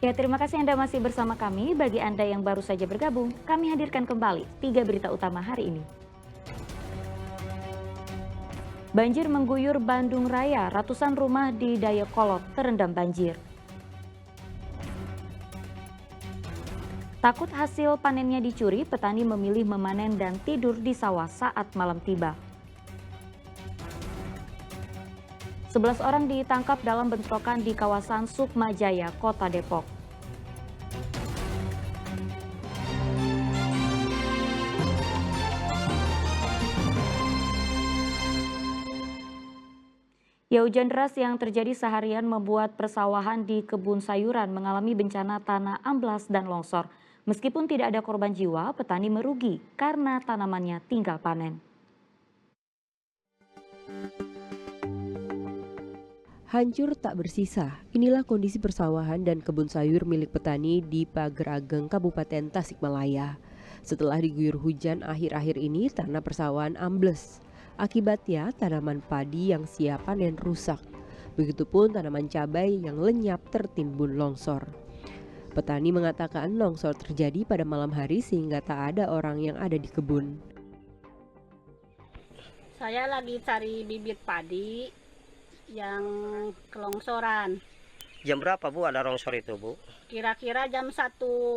Ya, terima kasih Anda masih bersama kami. Bagi Anda yang baru saja bergabung, kami hadirkan kembali 3 berita utama hari ini. Banjir mengguyur Bandung Raya, ratusan rumah di Dayakolot terendam banjir. Takut hasil panennya dicuri, petani memilih memanen dan tidur di sawah saat malam tiba. 11 orang ditangkap dalam bentrokan di kawasan Sukmajaya, Kota Depok. Ya, hujan deras yang terjadi seharian membuat persawahan di kebun sayuran mengalami bencana tanah amblas dan longsor. Meskipun tidak ada korban jiwa, petani merugi karena tanamannya tinggal panen. Hancur tak bersisa, inilah kondisi persawahan dan kebun sayur milik petani di Pager Ageng, Kabupaten Tasikmalaya. Setelah diguyur hujan akhir-akhir ini, tanah persawahan ambles. Akibatnya, tanaman padi yang siap panen rusak. Begitupun tanaman cabai yang lenyap tertimbun longsor. Petani mengatakan longsor terjadi pada malam hari sehingga tak ada orang yang ada di kebun. Saya lagi cari bibit padi yang kelongsoran. Jam berapa Bu ada longsor itu Bu? Kira-kira jam 1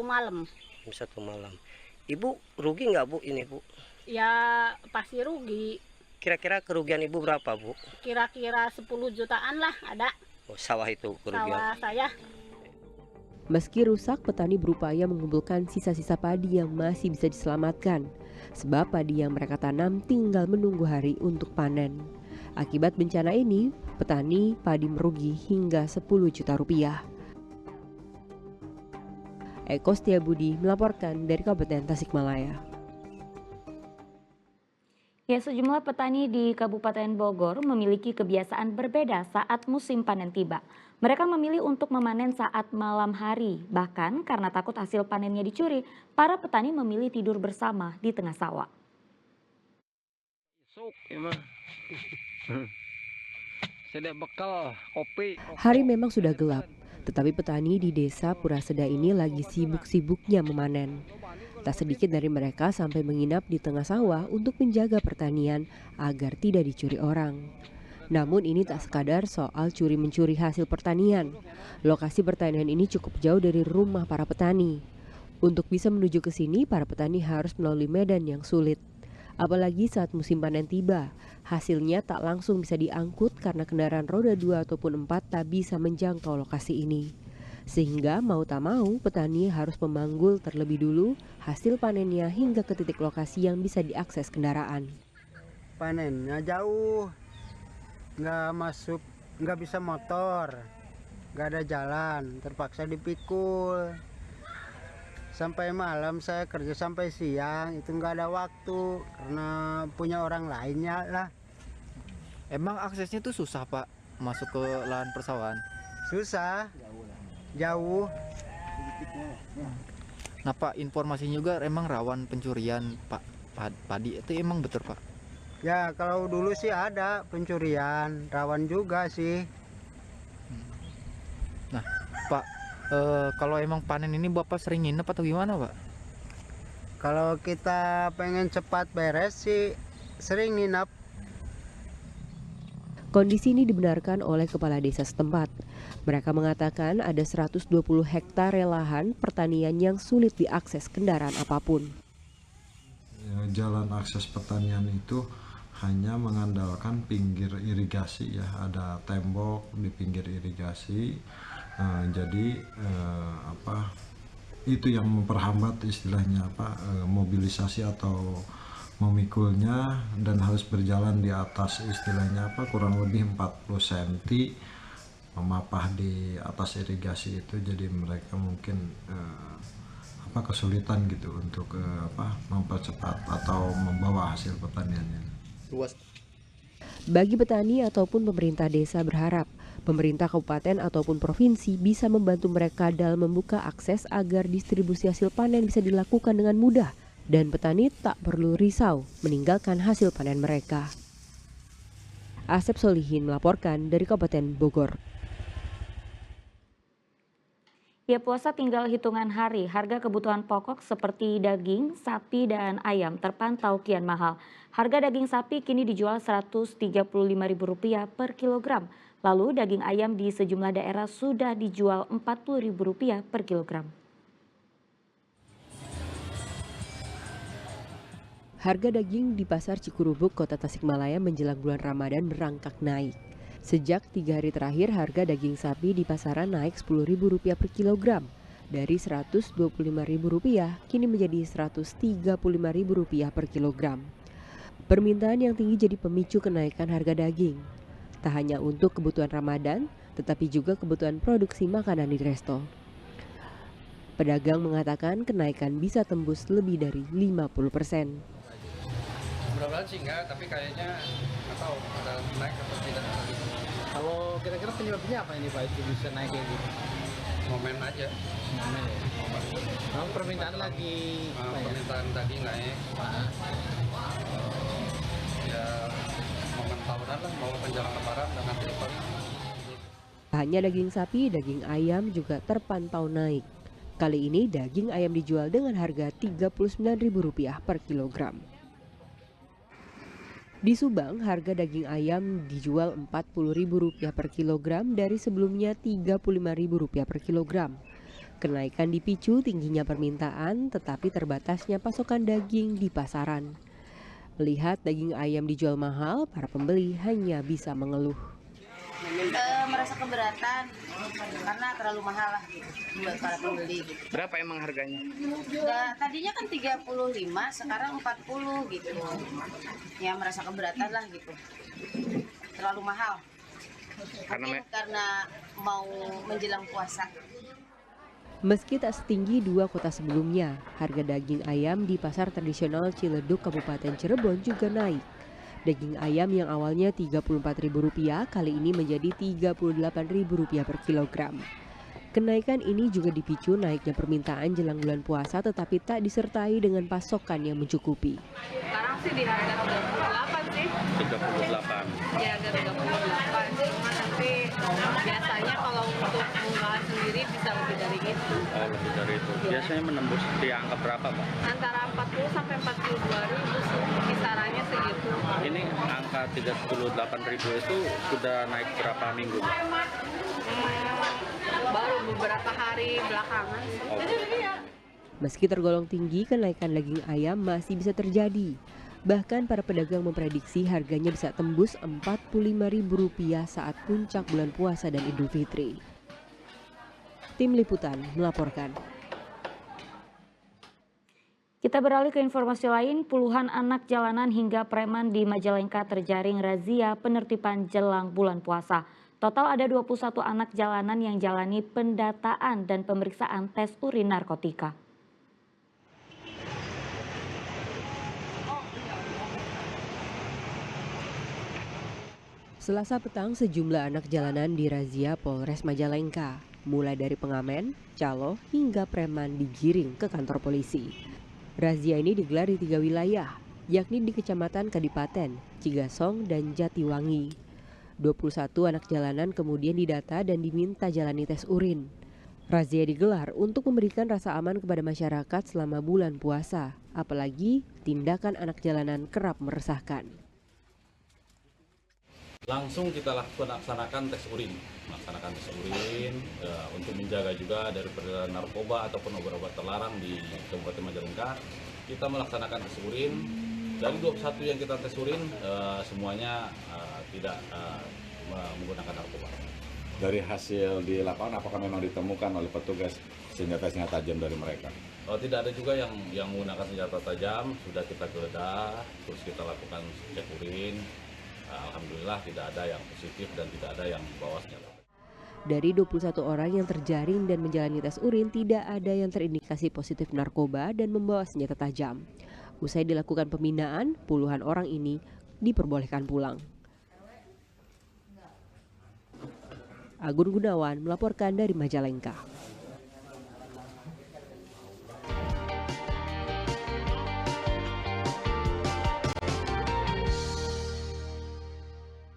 malam. Jam 1 malam. Ibu rugi nggak Bu ini Bu? Ya pasti rugi. Kira-kira kerugian Ibu berapa Bu? Kira-kira 10 jutaan lah ada Oh, sawah itu kerugian. sawah saya. Meski rusak, petani berupaya mengumpulkan sisa-sisa padi yang masih bisa diselamatkan. Sebab padi yang mereka tanam tinggal menunggu hari untuk panen. Akibat bencana ini, petani padi merugi hingga 10 juta rupiah. Eko Setiabudi melaporkan dari Kabupaten Tasikmalaya. Ya, sejumlah petani di Kabupaten Bogor memiliki kebiasaan berbeda saat musim panen tiba. Mereka memilih untuk memanen saat malam hari. Bahkan karena takut hasil panennya dicuri, para petani memilih tidur bersama di tengah sawah. Bekal kopi. Hari memang sudah gelap, tetapi petani di desa Puraseda ini lagi sibuk-sibuknya memanen. Tak sedikit dari mereka sampai menginap di tengah sawah untuk menjaga pertanian agar tidak dicuri orang. Namun ini tak sekadar soal curi-mencuri hasil pertanian. Lokasi pertanian ini cukup jauh dari rumah para petani. Untuk bisa menuju ke sini, para petani harus melalui medan yang sulit. Apalagi saat musim panen tiba, hasilnya tak langsung bisa diangkut karena kendaraan roda 2 ataupun 4 tak bisa menjangkau lokasi ini. Sehingga mau tak mau petani harus memanggul terlebih dulu hasil panennya hingga ke titik lokasi yang bisa diakses kendaraan. Panennya jauh, nggak bisa motor, nggak ada jalan, terpaksa dipikul. Sampai malam saya kerja sampai siang, itu nggak ada waktu karena punya orang lainnya lah. Emang aksesnya tuh susah Pak masuk ke lahan persawahan? Susah, jauh. Nah Pak, informasinya juga emang rawan pencurian Pak padi itu emang betul Pak? Ya kalau dulu sih ada pencurian, rawan juga sih. Nah Pak, kalau emang panen ini Bapak sering nginep atau gimana Pak? Kalau kita pengen cepat beres sih sering nginap. Kondisi ini dibenarkan oleh kepala desa setempat. Mereka mengatakan ada 120 hektare lahan pertanian yang sulit diakses kendaraan apapun. Jalan akses pertanian itu hanya mengandalkan pinggir irigasi ya, ada tembok di pinggir irigasi. Jadi itu yang memperhambat istilahnya mobilisasi atau memikulnya, dan harus berjalan di atas istilahnya kurang lebih 40 cm memapah di atas irigasi itu. Jadi mereka mungkin kesulitan gitu untuk mempercepat atau membawa hasil pertaniannya. Bagi petani ataupun pemerintah desa berharap pemerintah kabupaten ataupun provinsi bisa membantu mereka dalam membuka akses agar distribusi hasil panen bisa dilakukan dengan mudah dan petani tak perlu risau meninggalkan hasil panen mereka. Asep Solihin melaporkan dari Kabupaten Bogor. Ya, puasa tinggal hitungan hari. Harga kebutuhan pokok seperti daging, sapi, dan ayam terpantau kian mahal. Harga daging sapi kini dijual Rp135.000 per kilogram. Lalu daging ayam di sejumlah daerah sudah dijual Rp40.000 per kilogram. Harga daging di Pasar Cikurubuk, Kota Tasikmalaya menjelang bulan Ramadan merangkak naik. Sejak 3 hari terakhir, harga daging sapi di pasaran naik Rp10.000 per kilogram. Dari Rp125.000 kini menjadi Rp135.000 per kilogram. Permintaan yang tinggi jadi pemicu kenaikan harga daging. Tak hanya untuk kebutuhan Ramadan, tetapi juga kebutuhan produksi makanan di resto. Pedagang mengatakan kenaikan bisa tembus lebih dari 50%. Mudah-mudahan sih enggak, tapi kayaknya nggak tahu ada naik atau tidak. Kalau kira-kira penyebabnya apa ini Pak itu bisa naik kayak gitu? Momen aja. Momen ya. Kalau permintaan lagi Permintaan daging naik. Ya momen tahunan lah, mau menjelang lebaran dan nanti paling. Hanya daging sapi, daging ayam juga terpantau naik. Kali ini daging ayam dijual dengan harga Rp39.000 per kilogram. Di Subang, harga daging ayam dijual Rp40.000 per kilogram dari sebelumnya Rp35.000 per kilogram. Kenaikan dipicu tingginya permintaan tetapi terbatasnya pasokan daging di pasaran. Melihat daging ayam dijual mahal, para pembeli hanya bisa mengeluh. Merasa keberatan karena terlalu mahal lah buat para pembeli gitu. berapa emang harganya? Nah, tadinya kan 35, sekarang 40 gitu. Ya merasa keberatan lah gitu. Terlalu mahal. Mungkin karena mau menjelang puasa. Meski tak setinggi 2 kota sebelumnya, harga daging ayam di pasar tradisional Ciledug, Kabupaten Cirebon juga naik. Daging ayam yang awalnya Rp34.000 kali ini menjadi Rp38.000 per kilogram. Kenaikan ini juga dipicu naiknya permintaan jelang bulan puasa tetapi tak disertai dengan pasokan yang mencukupi. Sekarang sih di harga 38 sih. 38. Ya harga 38. Cuma nanti biasanya kalau untuk munggahan sendiri bisa lebih dari itu. Oh, lebih dari itu. Biasanya menembus di angka berapa, Pak? Antara 40 sampai 42 ribu sih. Kisarannya segitu. Ini angka 38.000 itu sudah naik berapa minggu? Baru beberapa hari belakangan. Meski tergolong tinggi, kenaikan daging ayam masih bisa terjadi. Bahkan para pedagang memprediksi harganya bisa tembus Rp45.000 saat puncak bulan puasa dan Idul Fitri. Tim Liputan melaporkan. Kita beralih ke informasi lain, puluhan anak jalanan hingga preman di Majalengka terjaring razia penertiban jelang bulan puasa. Total ada 21 anak jalanan yang jalani pendataan dan pemeriksaan tes urin narkotika. Selasa petang sejumlah anak jalanan dirazia Polres Majalengka. Mulai dari pengamen, calo, hingga preman digiring ke kantor polisi. Razia ini digelar di 3 wilayah, yakni di Kecamatan Kadipaten, Cigasong, dan Jatiwangi. 21 anak jalanan kemudian didata dan diminta jalani tes urin. Razia digelar untuk memberikan rasa aman kepada masyarakat selama bulan puasa, apalagi tindakan anak jalanan kerap meresahkan. Langsung kita laksanakan tes urin, untuk menjaga juga dari peredaran narkoba ataupun obat-obat terlarang di Kabupaten Majalengka. Kita melaksanakan tes urin. Dari 21 yang kita tes urin, semuanya tidak menggunakan narkoba. Dari hasil di lapangan, apakah memang ditemukan oleh petugas senjata-senjata tajam dari mereka? Tidak ada juga yang menggunakan senjata tajam. Sudah kita geledah, terus kita lakukan cek urin. Alhamdulillah tidak ada yang positif dan tidak ada yang membawa senjata. Dari 21 orang yang terjaring dan menjalani tes urin, tidak ada yang terindikasi positif narkoba dan membawa senjata tajam. Usai dilakukan pembinaan, puluhan orang ini diperbolehkan pulang. Agun Gunawan melaporkan dari Majalengka.